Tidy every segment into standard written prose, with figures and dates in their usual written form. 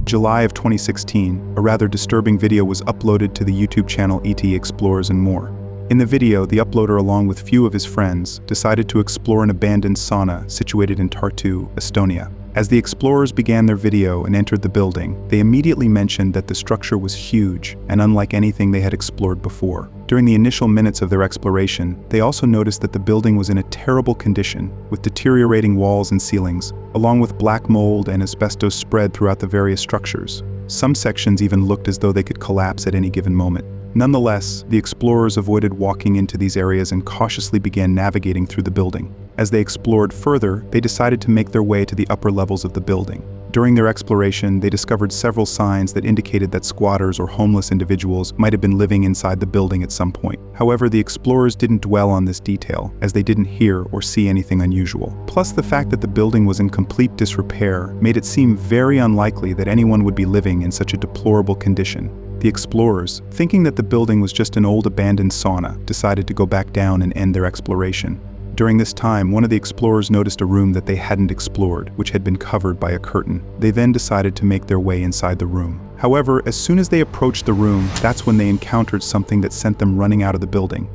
July of 2016, a rather disturbing video was uploaded to the YouTube channel ET Explores and More. In the video, the uploader along with few of his friends decided to explore an abandoned sauna situated in Tartu, Estonia. As the explorers began their video and entered the building, they immediately mentioned that the structure was huge and unlike anything they had explored before. During the initial minutes of their exploration, they also noticed that the building was in a terrible condition, with deteriorating walls and ceilings, along with black mold and asbestos spread throughout the various structures. Some sections even looked as though they could collapse at any given moment. Nonetheless, the explorers avoided walking into these areas and cautiously began navigating through the building. As they explored further, they decided to make their way to the upper levels of the building. During their exploration, they discovered several signs that indicated that squatters or homeless individuals might have been living inside the building at some point. However, the explorers didn't dwell on this detail, as they didn't hear or see anything unusual. Plus, the fact that the building was in complete disrepair made it seem very unlikely that anyone would be living in such a deplorable condition. The explorers, thinking that the building was just an old abandoned sauna, decided to go back down and end their exploration. During this time, one of the explorers noticed a room that they hadn't explored, which had been covered by a curtain. They then decided to make their way inside the room. However, as soon as they approached the room, that's when they encountered something that sent them running out of the building.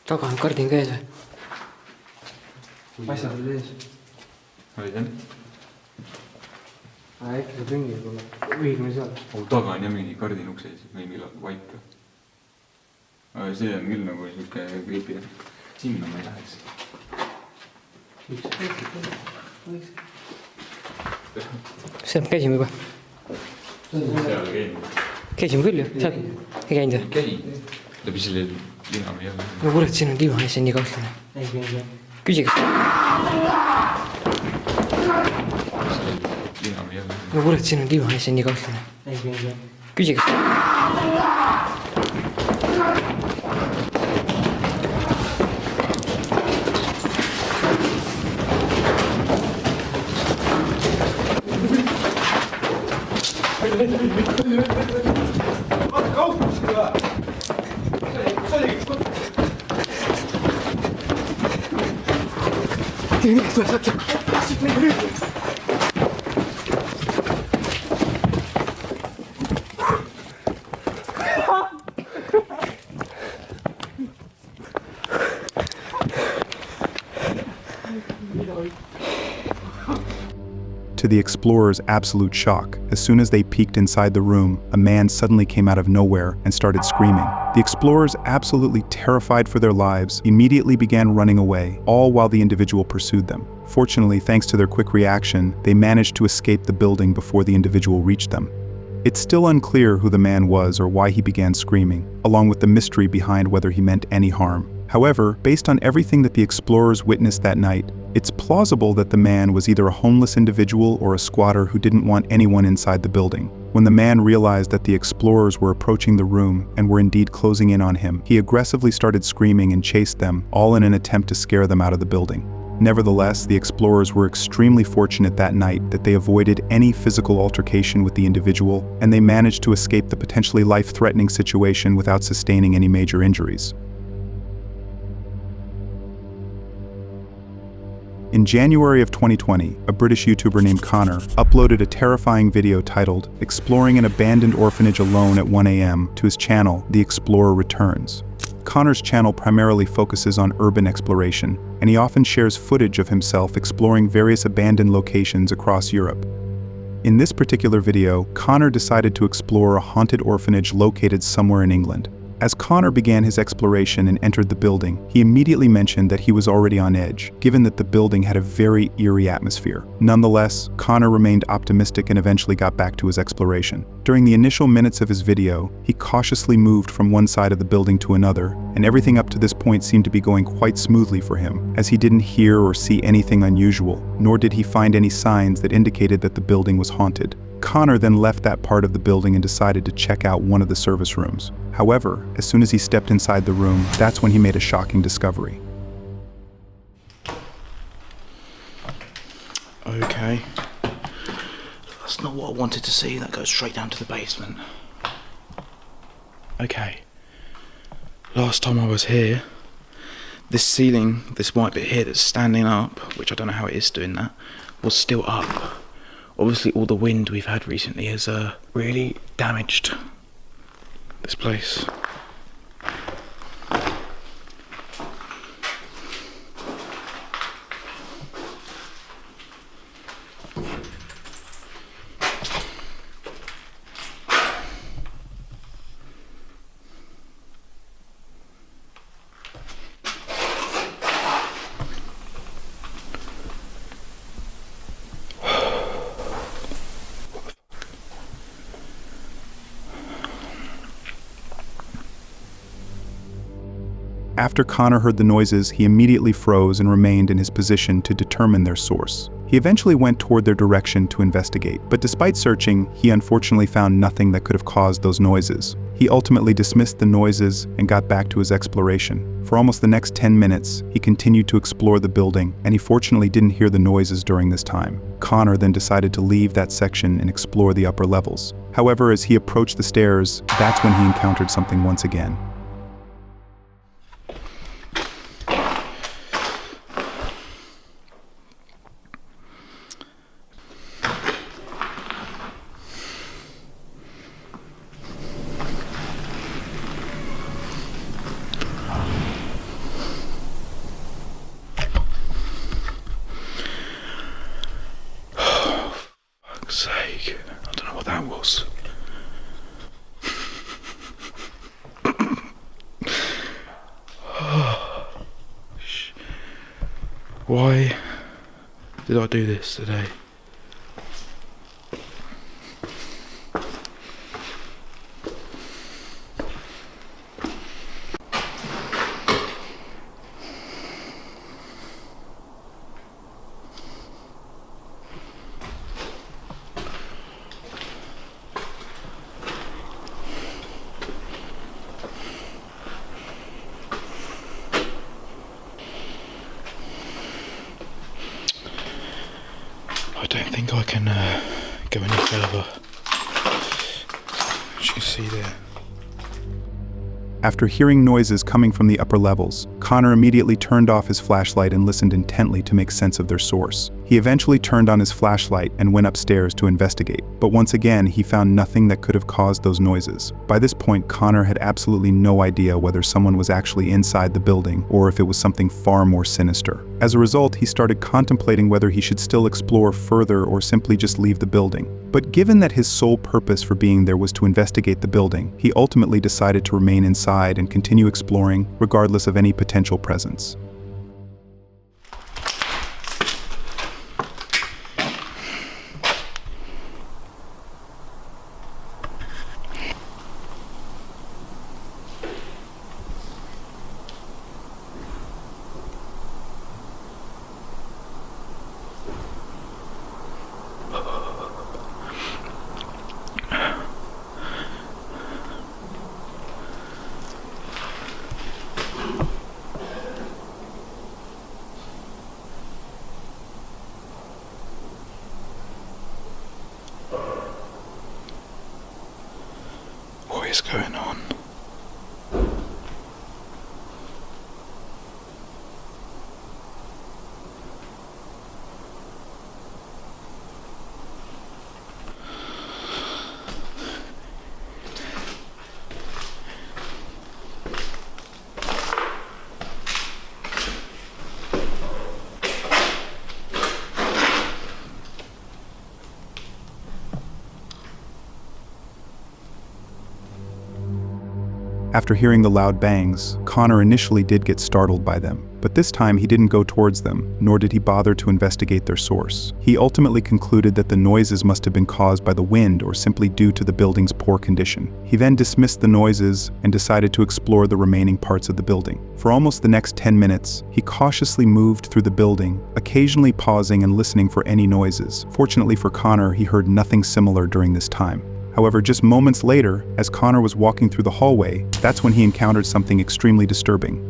Taga on kardin käes või? Asjad oli ees. Olid jah? Äkki saab ringi tulla. Õigme seal. Taga on jah mingi kardin ukseis või millal vaip. Aga see on küll nagu siuke creepy. Sinna ma ei läheks. Seal käisime juba. Seal käinud. Käisime küll ju, seal ei käinud või? Käin. Läbi selle lina või jälle. No kurat, siin on diivan ja see on nii kahtlane. Küsi kas... Lina või jälle. No kurat, siin on diivan ja see on nii kahtlane. Küsi kas... To the explorers' absolute shock, as soon as they peeked inside the room, a man suddenly came out of nowhere and started screaming. The explorers, absolutely terrified for their lives, immediately began running away, all while the individual pursued them. Fortunately, thanks to their quick reaction, they managed to escape the building before the individual reached them. It's still unclear who the man was or why he began screaming, along with the mystery behind whether he meant any harm. However, based on everything that the explorers witnessed that night, it's plausible that the man was either a homeless individual or a squatter who didn't want anyone inside the building. When the man realized that the explorers were approaching the room and were indeed closing in on him, he aggressively started screaming and chased them, all in an attempt to scare them out of the building. Nevertheless, the explorers were extremely fortunate that night that they avoided any physical altercation with the individual, and they managed to escape the potentially life-threatening situation without sustaining any major injuries. In January of 2020, a British YouTuber named Connor uploaded a terrifying video titled "Exploring an Abandoned Orphanage Alone at 1 a.m." to his channel, The Explorer Returns. Connor's channel primarily focuses on urban exploration, and he often shares footage of himself exploring various abandoned locations across Europe. In this particular video, Connor decided to explore a haunted orphanage located somewhere in England. As Connor began his exploration and entered the building, he immediately mentioned that he was already on edge, given that the building had a very eerie atmosphere. Nonetheless, Connor remained optimistic and eventually got back to his exploration. During the initial minutes of his video, he cautiously moved from one side of the building to another, and everything up to this point seemed to be going quite smoothly for him, as he didn't hear or see anything unusual, nor did he find any signs that indicated that the building was haunted. Connor then left that part of the building and decided to check out one of the service rooms. However, as soon as he stepped inside the room, that's when he made a shocking discovery. That's not what I wanted to see. That goes straight down to the basement. Okay. Last time I was here, this ceiling, this white bit here that's standing up, which I don't know how it is doing that, was still up. Obviously all the wind we've had recently has really damaged this place. After Connor heard the noises, he immediately froze and remained in his position to determine their source. He eventually went toward their direction to investigate, but despite searching, he unfortunately found nothing that could have caused those noises. He ultimately dismissed the noises and got back to his exploration. For almost the next 10 minutes, he continued to explore the building, and he fortunately didn't hear the noises during this time. Connor then decided to leave that section and explore the upper levels. However, as he approached the stairs, that's when he encountered something once again. Sake, I don't know what that was. Why did I do this today? I don't think I can go any further. As you can see there. After hearing noises coming from the upper levels, Connor immediately turned off his flashlight and listened intently to make sense of their source. He eventually turned on his flashlight and went upstairs to investigate, but once again he found nothing that could have caused those noises. By this point, Connor had absolutely no idea whether someone was actually inside the building or if it was something far more sinister. As a result, he started contemplating whether he should still explore further or simply just leave the building. But given that his sole purpose for being there was to investigate the building, he ultimately decided to remain inside and continue exploring, regardless of any potential presence. What is going on? After hearing the loud bangs, Connor initially did get startled by them, but this time he didn't go towards them, nor did he bother to investigate their source. He ultimately concluded that the noises must have been caused by the wind or simply due to the building's poor condition. He then dismissed the noises and decided to explore the remaining parts of the building. For almost the next 10 minutes, he cautiously moved through the building, occasionally pausing and listening for any noises. Fortunately for Connor, he heard nothing similar during this time. However, just moments later, as Connor was walking through the hallway, that's when he encountered something extremely disturbing.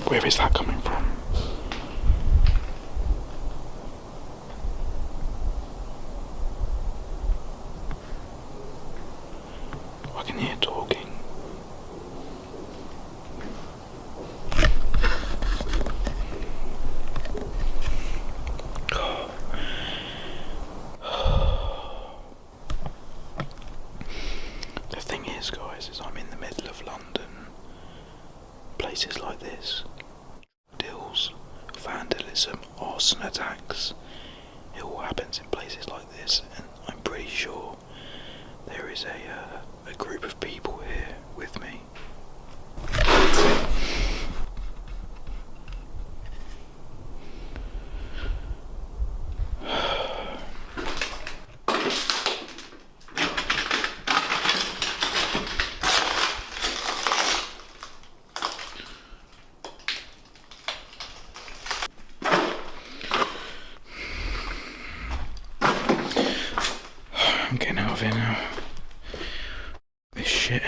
Where is that coming from? I can hear talking. The thing is, guys, is I'm in the middle of London. Places like this, deals, vandalism, arson attacks, it all happens in places like this, and I'm pretty sure there is a group of people here with me. I'm getting out of here now. This shit.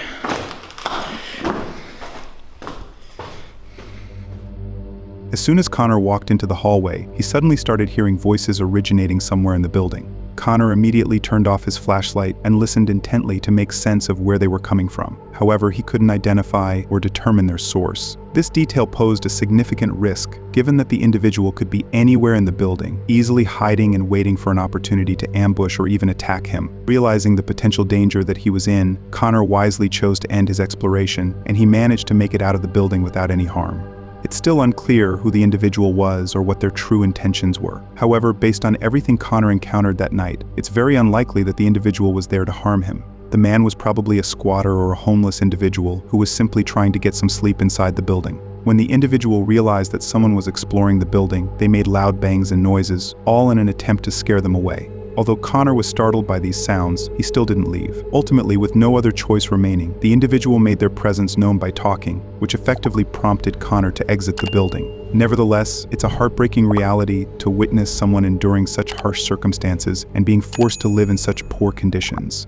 As soon as Connor walked into the hallway, he suddenly started hearing voices originating somewhere in the building. Connor immediately turned off his flashlight and listened intently to make sense of where they were coming from. However, he couldn't identify or determine their source. This detail posed a significant risk, given that the individual could be anywhere in the building, easily hiding and waiting for an opportunity to ambush or even attack him. Realizing the potential danger that he was in, Connor wisely chose to end his exploration, and he managed to make it out of the building without any harm. It's still unclear who the individual was or what their true intentions were. However, based on everything Connor encountered that night, it's very unlikely that the individual was there to harm him. The man was probably a squatter or a homeless individual who was simply trying to get some sleep inside the building. When the individual realized that someone was exploring the building, they made loud bangs and noises, all in an attempt to scare them away. Although Connor was startled by these sounds, he still didn't leave. Ultimately, with no other choice remaining, the individual made their presence known by talking, which effectively prompted Connor to exit the building. Nevertheless, it's a heartbreaking reality to witness someone enduring such harsh circumstances and being forced to live in such poor conditions.